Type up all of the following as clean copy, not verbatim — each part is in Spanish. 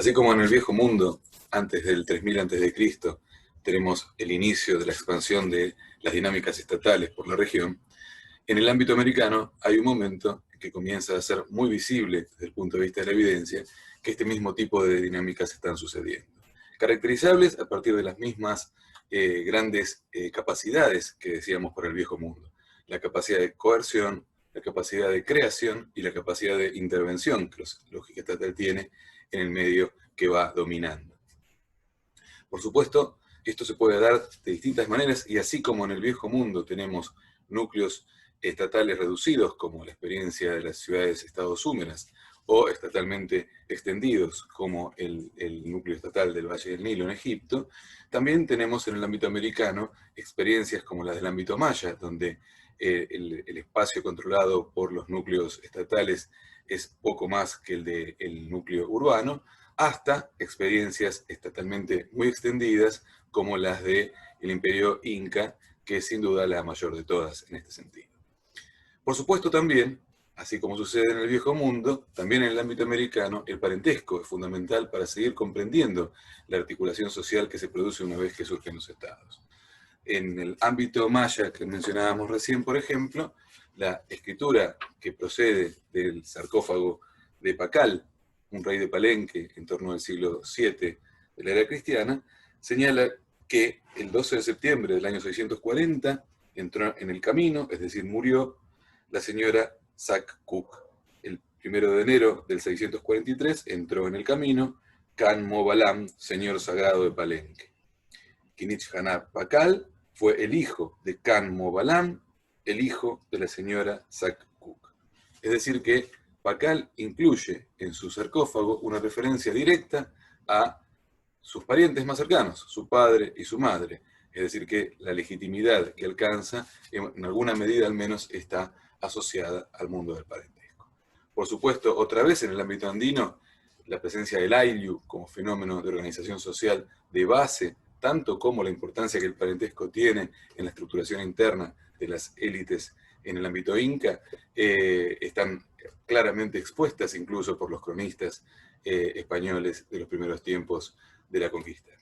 Así como en el viejo mundo, antes del 3000 a.C., tenemos el inicio de la expansión de las dinámicas estatales por la región, en el ámbito americano hay un momento que comienza a ser muy visible desde el punto de vista de la evidencia que este mismo tipo de dinámicas están sucediendo. Caracterizables a partir de las mismas grandes capacidades que decíamos para el viejo mundo. La capacidad de coerción, la capacidad de creación y la capacidad de intervención que la lógica estatal tiene en el medio que va dominando. Por supuesto, esto se puede dar de distintas maneras y así como en el viejo mundo tenemos núcleos estatales reducidos, como la experiencia de las ciudades-estados húmedas, o estatalmente extendidos, como el núcleo estatal del Valle del Nilo en Egipto, también tenemos en el ámbito americano experiencias como las del ámbito maya, donde el espacio controlado por los núcleos estatales es poco más que el del núcleo urbano, hasta experiencias estatalmente muy extendidas, como las del Imperio Inca, que es sin duda la mayor de todas en este sentido. Por supuesto también, así como sucede en el viejo mundo, también en el ámbito americano, el parentesco es fundamental para seguir comprendiendo la articulación social que se produce una vez que surgen los estados. En el ámbito maya que mencionábamos recién, por ejemplo, la escritura que procede del sarcófago de Pacal, un rey de Palenque en torno al siglo VII de la era cristiana, señala que el 12 de septiembre del año 640 entró en el camino, es decir, murió la señora Sac-Cook. El 1 de enero del 643 entró en el camino Can Mobalam, señor sagrado de Palenque. Kinich Hanab Pakal fue el hijo de Can Mobalam, el hijo de la señora Sac-Cook. Es decir que Pakal incluye en su sarcófago una referencia directa a sus parientes más cercanos, su padre y su madre. Es decir que la legitimidad que alcanza, en alguna medida al menos, está asociada al mundo del parentesco. Por supuesto, otra vez en el ámbito andino, la presencia del ayllu como fenómeno de organización social de base, tanto como la importancia que el parentesco tiene en la estructuración interna de las élites en el ámbito inca, están claramente expuestas incluso por los cronistas españoles de los primeros tiempos de la conquista.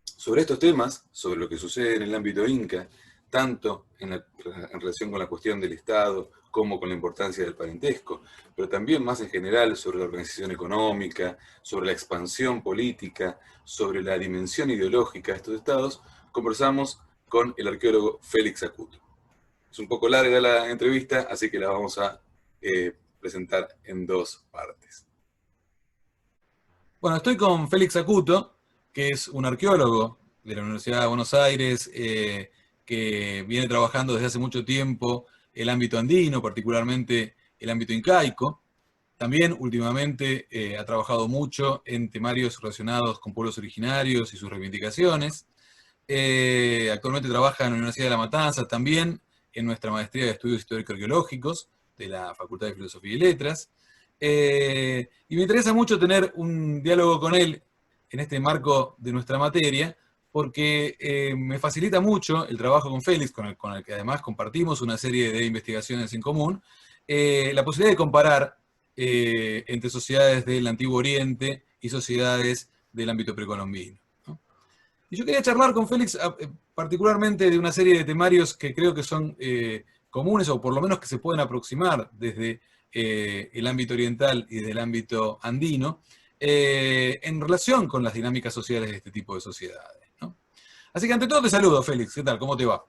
Sobre estos temas, sobre lo que sucede en el ámbito inca, tanto en relación con la cuestión del Estado como con la importancia del parentesco, pero también más en general sobre la organización económica, sobre la expansión política, sobre la dimensión ideológica de estos estados, conversamos con el arqueólogo Félix Acuto. Es un poco larga la entrevista, así que la vamos a presentar en dos partes. Bueno, estoy con Félix Acuto, que es un arqueólogo de la Universidad de Buenos Aires, que viene trabajando desde hace mucho tiempo el ámbito andino, particularmente el ámbito incaico. También últimamente ha trabajado mucho en temarios relacionados con pueblos originarios y sus reivindicaciones. Actualmente trabaja en la Universidad de La Matanza, también en nuestra maestría de estudios histórico-arqueológicos de la Facultad de Filosofía y Letras. Y me interesa mucho tener un diálogo con él en este marco de nuestra materia, porque me facilita mucho el trabajo con Félix, con el que además compartimos una serie de investigaciones en común, la posibilidad de comparar entre sociedades del Antiguo Oriente y sociedades del ámbito precolombino, ¿no? Y yo quería charlar con Félix particularmente de una serie de temarios que creo que son comunes, o por lo menos que se pueden aproximar desde el ámbito oriental y desde el ámbito andino, en relación con las dinámicas sociales de este tipo de sociedades, ¿no? Así que ante todo te saludo, Félix. ¿Qué tal? ¿Cómo te va?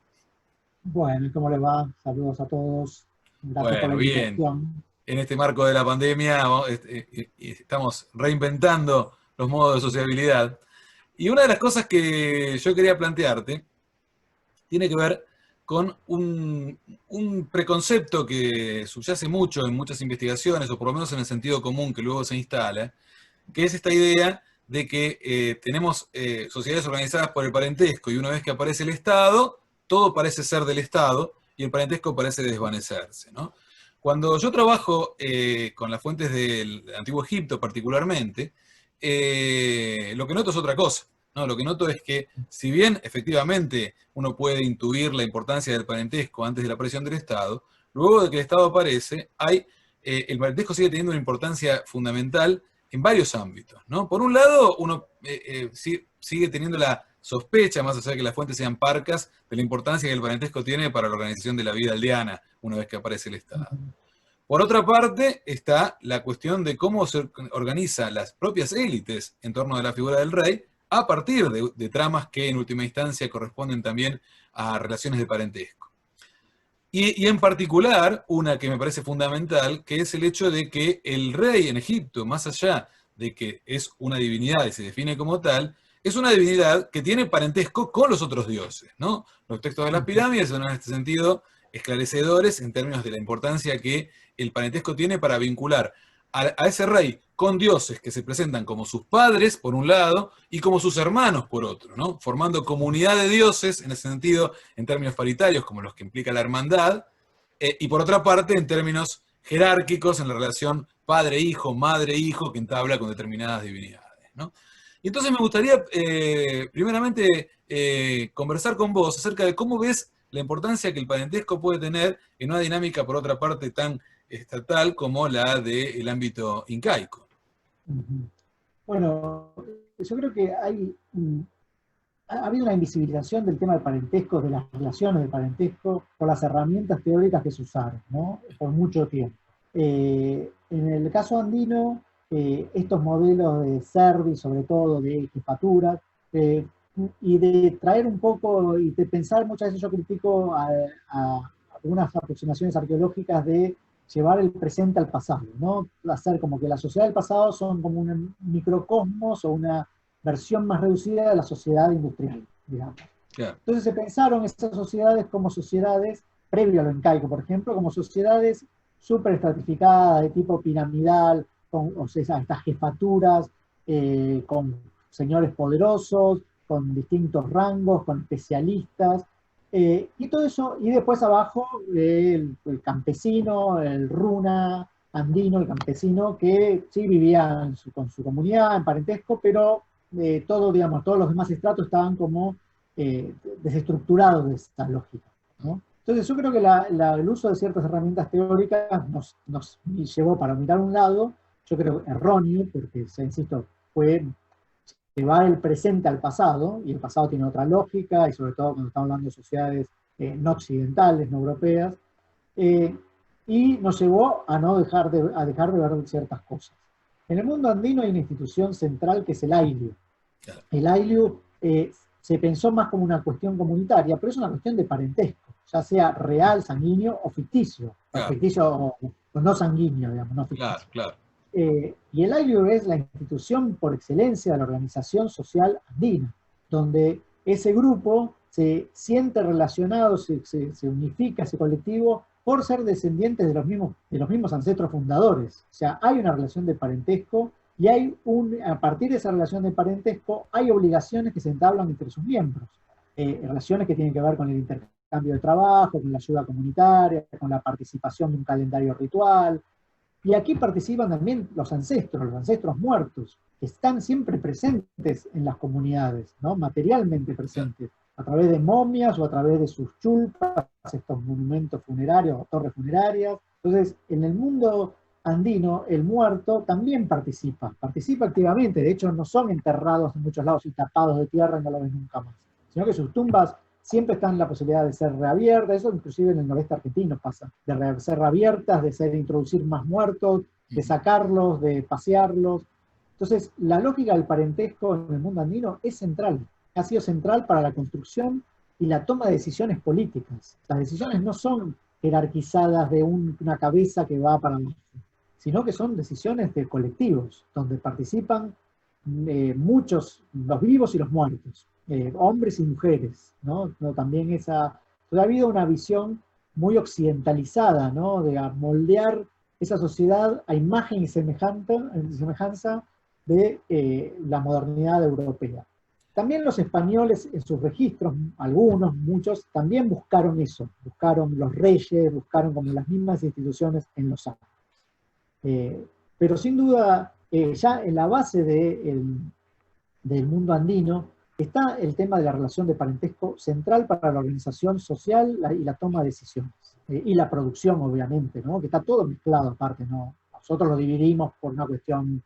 Bueno, ¿cómo les va? Saludos a todos. Gracias por la invitación. Bien. En este marco de la pandemia estamos reinventando los modos de sociabilidad. Y una de las cosas que yo quería plantearte tiene que ver con un preconcepto que subyace mucho en muchas investigaciones, o por lo menos en el sentido común que luego se instala, que es esta idea de que tenemos sociedades organizadas por el parentesco, y una vez que aparece el Estado, todo parece ser del Estado, y el parentesco parece desvanecerse, ¿no? Cuando yo trabajo con las fuentes del Antiguo Egipto particularmente, lo que noto es otra cosa, ¿no? Lo que noto es que, si bien efectivamente uno puede intuir la importancia del parentesco antes de la aparición del Estado, luego de que el Estado aparece, el parentesco sigue teniendo una importancia fundamental en varios ámbitos, ¿no? Por un lado, uno sigue teniendo la sospecha, más allá de que las fuentes sean parcas, de la importancia que el parentesco tiene para la organización de la vida aldeana una vez que aparece el Estado. Por otra parte, está la cuestión de cómo se organizan las propias élites en torno de la figura del rey a partir de tramas que en última instancia corresponden también a relaciones de parentesco. Y en particular, una que me parece fundamental, que es el hecho de que el rey en Egipto, más allá de que es una divinidad y se define como tal, es una divinidad que tiene parentesco con los otros dioses, ¿no? Los textos de las pirámides son en este sentido esclarecedores en términos de la importancia que el parentesco tiene para vincular a ese rey con dioses que se presentan como sus padres, por un lado, y como sus hermanos, por otro, ¿no? Formando comunidad de dioses, en ese sentido, en términos paritarios, como los que implica la hermandad, y por otra parte, en términos jerárquicos, en la relación padre-hijo, madre-hijo, que entabla con determinadas divinidades, ¿no? Y entonces me gustaría, primeramente, conversar con vos acerca de cómo ves la importancia que el parentesco puede tener en una dinámica, por otra parte, tan estatal como la del ámbito incaico. Bueno, yo creo que ha habido una invisibilización del tema del parentesco, de las relaciones del parentesco, por las herramientas teóricas que se usaron, ¿no? Por mucho tiempo. En el caso andino, estos modelos de service, sobre todo de jefaturas, y de traer un poco, y de pensar, muchas veces yo critico a algunas aproximaciones arqueológicas de llevar el presente al pasado, ¿no? Hacer como que la sociedad del pasado son como un microcosmos o una versión más reducida de la sociedad industrial, digamos. Claro. Entonces se pensaron esas sociedades como sociedades, previo a lo incaico, por ejemplo, como sociedades súper estratificadas, de tipo piramidal, con, o sea, estas jefaturas, con señores poderosos, con distintos rangos, con especialistas, y todo eso, y después abajo el campesino, el runa andino, el campesino, que sí vivía con su comunidad, en parentesco, pero todo, digamos, todos los demás estratos estaban como desestructurados de esta lógica, ¿no? Entonces yo creo que el uso de ciertas herramientas teóricas nos llevó para mirar un lado, yo creo erróneo, porque, insisto, fue llevar el presente al pasado, y el pasado tiene otra lógica, y sobre todo cuando estamos hablando de sociedades no occidentales, no europeas, y nos llevó a dejar de ver ciertas cosas. En el mundo andino hay una institución central que es el Ayllu. El Ayllu se pensó más como una cuestión comunitaria, pero es una cuestión de parentesco, ya sea real, sanguíneo o ficticio. Claro. Ficticio o no sanguíneo, digamos, no ficticio. Claro, claro. Y el Ayllu es la institución por excelencia de la organización social andina, donde ese grupo se siente relacionado, se unifica ese colectivo por ser descendientes de los mismos ancestros fundadores. O sea, hay una relación de parentesco y a partir de esa relación de parentesco hay obligaciones que se entablan entre sus miembros. Relaciones que tienen que ver con el intercambio de trabajo, con la ayuda comunitaria, con la participación de un calendario ritual. Y aquí participan también los ancestros muertos, que están siempre presentes en las comunidades, ¿no? Materialmente presentes, a través de momias o a través de sus chulpas, estos monumentos funerarios o torres funerarias. Entonces, en el mundo andino, el muerto también participa activamente. De hecho, no son enterrados en muchos lados y tapados de tierra y no lo ven nunca más, sino que sus tumbas siempre están en la posibilidad de ser reabiertas. Eso inclusive en el noreste argentino pasa, de ser reabiertas, de introducir más muertos, de sacarlos, de pasearlos. Entonces, la lógica del parentesco en el mundo andino es central, ha sido central para la construcción y la toma de decisiones políticas. Las decisiones no son jerarquizadas de una cabeza que va para abajo, sino que son decisiones de colectivos, donde participan muchos, los vivos y los muertos. Hombres y mujeres, ¿no? También ha habido una visión muy occidentalizada, ¿no? De moldear esa sociedad a imagen y semejanza de la modernidad europea. También los españoles en sus registros, algunos, muchos, también buscaron eso, buscaron los reyes, buscaron como las mismas instituciones en los años. Pero sin duda, ya en la base del mundo andino, está el tema de la relación de parentesco central para la organización social y la toma de decisiones. Y la producción, obviamente, ¿no? Que está todo mezclado aparte, ¿no? Nosotros lo dividimos por una cuestión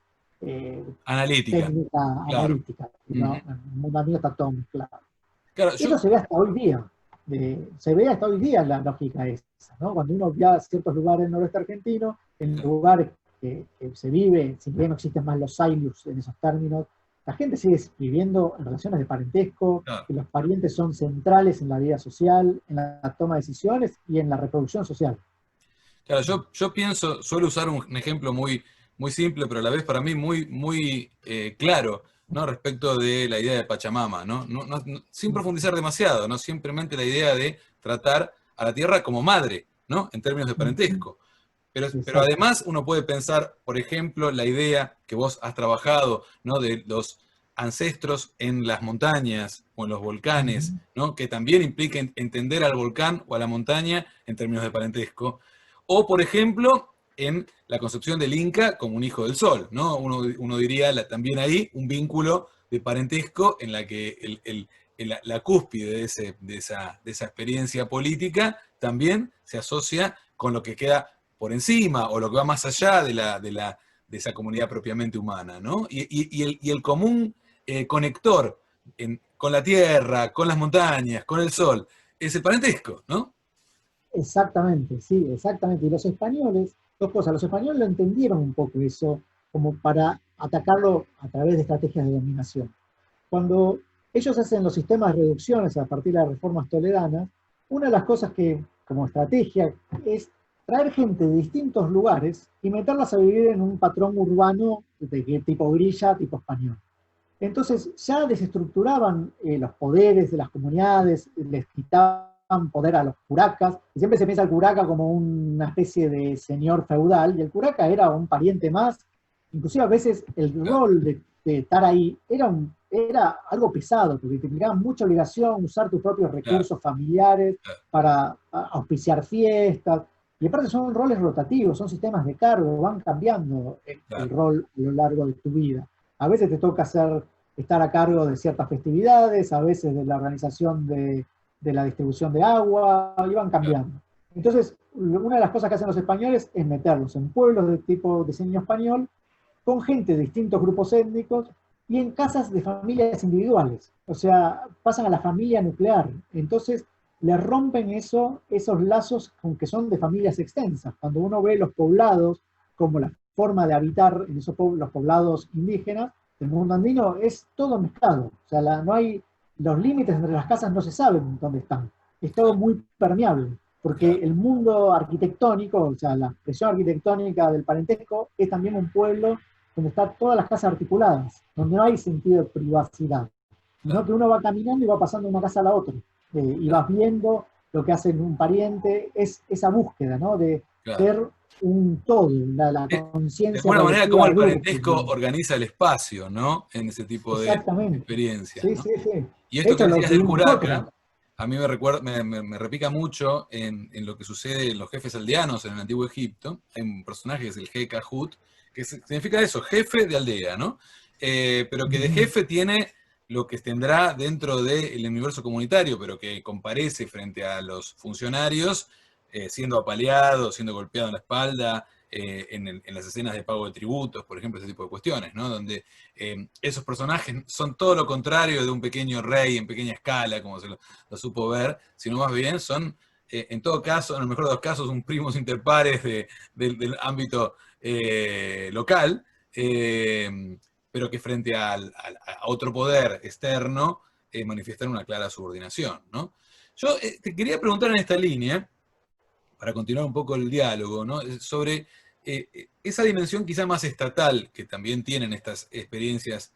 Analítica, técnica, claro. analítica, ¿no? El mundo andino está todo mezclado. Claro, Eso se ve hasta hoy día. Se ve hasta hoy día la lógica esa, ¿no? Cuando uno va a ciertos lugares del noroeste argentino, en lugares que se vive, si bien no existen más los ailius en esos términos, la gente sigue viviendo en relaciones de parentesco, claro. que los parientes son centrales en la vida social, en la toma de decisiones y en la reproducción social. Claro, yo pienso, suelo usar un ejemplo muy, muy simple, pero a la vez para mí muy, muy claro, ¿no? Respecto de la idea de Pachamama, ¿no? Sin profundizar demasiado, ¿no? Simplemente la idea de tratar a la tierra como madre, ¿no? En términos de parentesco. Pero Exacto. además uno puede pensar, por ejemplo, la idea que vos has trabajado, ¿no? De los ancestros en las montañas o en los volcanes, ¿no? Que también implica entender al volcán o a la montaña en términos de parentesco. O, por ejemplo, en la concepción del Inca como un hijo del sol, ¿no? Uno diría también ahí un vínculo de parentesco en la que la cúspide de esa experiencia política también se asocia con lo que queda por encima o lo que va más allá de esa comunidad propiamente humana, ¿no? Y el común conector con la tierra, con las montañas, con el sol, es el parentesco, ¿no? Exactamente, sí, exactamente. Y los españoles, dos cosas, los españoles lo entendieron un poco eso, como para atacarlo a través de estrategias de dominación. Cuando ellos hacen los sistemas de reducciones a partir de las reformas toleranas, una de las cosas que, como estrategia, es traer gente de distintos lugares y meterlas a vivir en un patrón urbano de tipo grilla, tipo español. Entonces ya desestructuraban los poderes de las comunidades, les quitaban poder a los curacas, y siempre se piensa al curaca como una especie de señor feudal, y el curaca era un pariente más, inclusive a veces el rol de estar ahí era algo pesado, porque te implicaba mucha obligación usar tus propios recursos familiares para auspiciar fiestas, y aparte son roles rotativos, son sistemas de cargo, van cambiando el rol a lo largo de tu vida. A veces te toca estar a cargo de ciertas festividades, a veces de la organización de la distribución de agua, iban cambiando. Entonces, una de las cosas que hacen los españoles es meterlos en pueblos de tipo diseño español, con gente de distintos grupos étnicos y en casas de familias individuales. O sea, pasan a la familia nuclear. Entonces, le rompen esos lazos con que son de familias extensas. Cuando uno ve los poblados como la forma de habitar en esos los poblados indígenas, el mundo andino es todo mezclado. O sea, no hay, los límites entre las casas no se saben dónde están. Es todo muy permeable, porque el mundo arquitectónico, o sea, la expresión arquitectónica del parentesco, es también un pueblo donde están todas las casas articuladas, donde no hay sentido de privacidad, sino que uno va caminando y va pasando de una casa a la otra, y vas viendo lo que hace un pariente, es esa búsqueda, ¿no? De ser un todo, la conciencia. De alguna manera, cómo el parentesco ¿no? organiza el espacio, ¿no? En ese tipo de experiencias. Sí, ¿no? sí, sí. Y esto que decías del curaca, nosotros. a mí me repica mucho en lo que sucede en los jefes aldeanos en el Antiguo Egipto. Hay un personaje que es el Hekahut, que significa eso, jefe de aldea, ¿no? Pero que de jefe tiene lo que tendrá dentro del universo comunitario, pero que comparece frente a los funcionarios, siendo apaleado, siendo golpeado en la espalda, en las escenas de pago de tributos, por ejemplo, ese tipo de cuestiones, ¿no? Donde esos personajes son todo lo contrario de un pequeño rey en pequeña escala, como se lo supo ver, sino más bien son, en todo caso, en el mejor de los casos, un primos inter pares del ámbito local, pero que frente a otro poder externo manifiestan una clara subordinación, ¿no? Yo te quería preguntar en esta línea, para continuar un poco el diálogo, ¿no? Sobre esa dimensión quizá más estatal que también tienen estas experiencias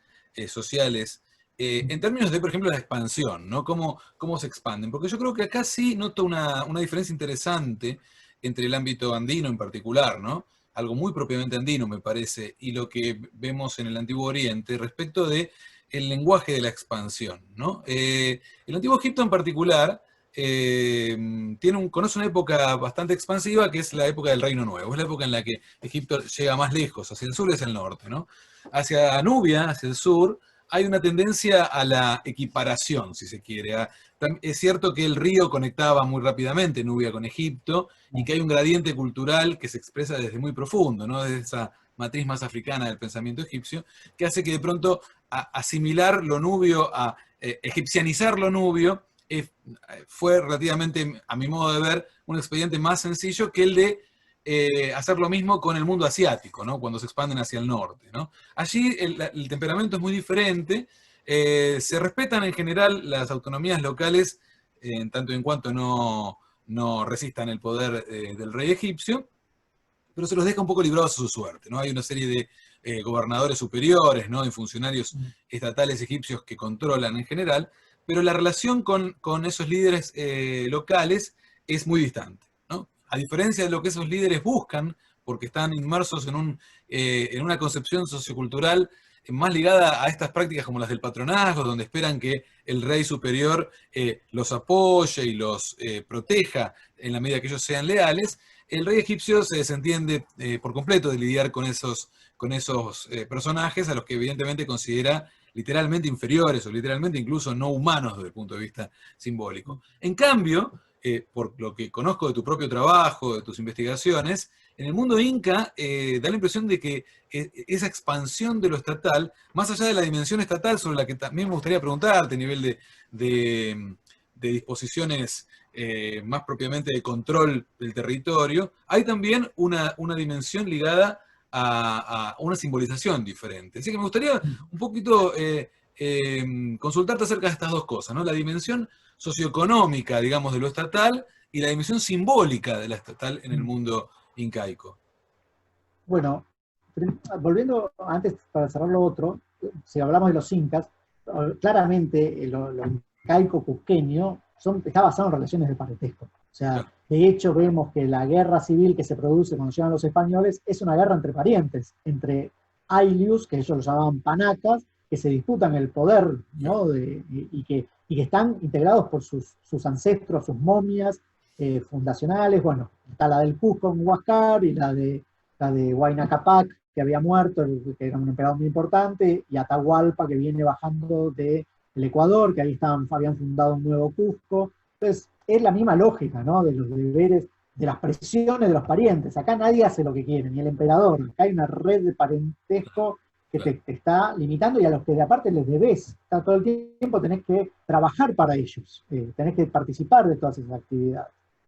sociales, en términos de, por ejemplo, la expansión, ¿no? ¿Cómo se expanden? Porque yo creo que acá sí noto una diferencia interesante entre el ámbito andino en particular, ¿no? Algo muy propiamente andino, me parece, y lo que vemos en el Antiguo Oriente respecto de el lenguaje de la expansión, ¿no? El Antiguo Egipto en particular conoce una época bastante expansiva, que es la época del Reino Nuevo, es la época en la que Egipto llega más lejos, hacia el sur y hacia el norte, ¿no? Hacia Nubia, hacia el sur, hay una tendencia a la equiparación, si se quiere. Es cierto que el río conectaba muy rápidamente Nubia con Egipto, y que hay un gradiente cultural que se expresa desde muy profundo, ¿no? Desde esa matriz más africana del pensamiento egipcio, que hace que de pronto asimilar lo nubio, egipcianizar lo nubio, fue relativamente, a mi modo de ver, un expediente más sencillo que el de hacer lo mismo con el mundo asiático, ¿no? Cuando se expanden hacia el norte, ¿no? Allí el temperamento es muy diferente, se respetan en general las autonomías locales, en tanto y en cuanto no resistan el poder del rey egipcio, pero se los deja un poco librados a su suerte, ¿no? Hay una serie de gobernadores superiores, ¿no? Y funcionarios estatales egipcios que controlan en general, pero la relación con esos líderes locales es muy distante, ¿no? A diferencia de lo que esos líderes buscan, porque están inmersos en una concepción sociocultural más ligada a estas prácticas como las del patronazgo, donde esperan que el rey superior los apoye y los proteja en la medida que ellos sean leales. El rey egipcio se desentiende por completo de lidiar con esos personajes a los que evidentemente considera literalmente inferiores o literalmente incluso no humanos desde el punto de vista simbólico. En cambio, por lo que conozco de tu propio trabajo, de tus investigaciones, en el mundo inca da la impresión de que esa expansión de lo estatal, más allá de la dimensión estatal, sobre la que también me gustaría preguntarte a nivel de disposiciones más propiamente de control del territorio, hay también una dimensión ligada a una simbolización diferente. Así que me gustaría un poquito consultarte acerca de estas dos cosas, ¿no? La dimensión socioeconómica, digamos, de lo estatal y la dimensión simbólica de la estatal en el mundo incaico. Bueno, volviendo antes para cerrar lo otro, si hablamos de los incas, claramente lo incaico cusqueño está basado en relaciones de parentesco. O sea, de hecho vemos que la guerra civil que se produce cuando llegan los españoles es una guerra entre parientes, entre ailius, que ellos lo llamaban panacas, que se disputan el poder, ¿no? y que están integrados por sus ancestros, sus momias fundacionales. Bueno, está la del Cusco en Huáscar y la de Huayna Capac, que había muerto, que era un emperador muy importante, y Atahualpa, que viene bajando del Ecuador, que ahí habían fundado un nuevo Cusco. Entonces, es la misma lógica, ¿no? De los deberes, de las presiones de los parientes. Acá nadie hace lo que quiere, ni el emperador. Acá hay una red de parentesco que te está limitando y a los que de aparte les debes. Todo el tiempo tenés que trabajar para ellos, tenés que participar de todas esas actividades.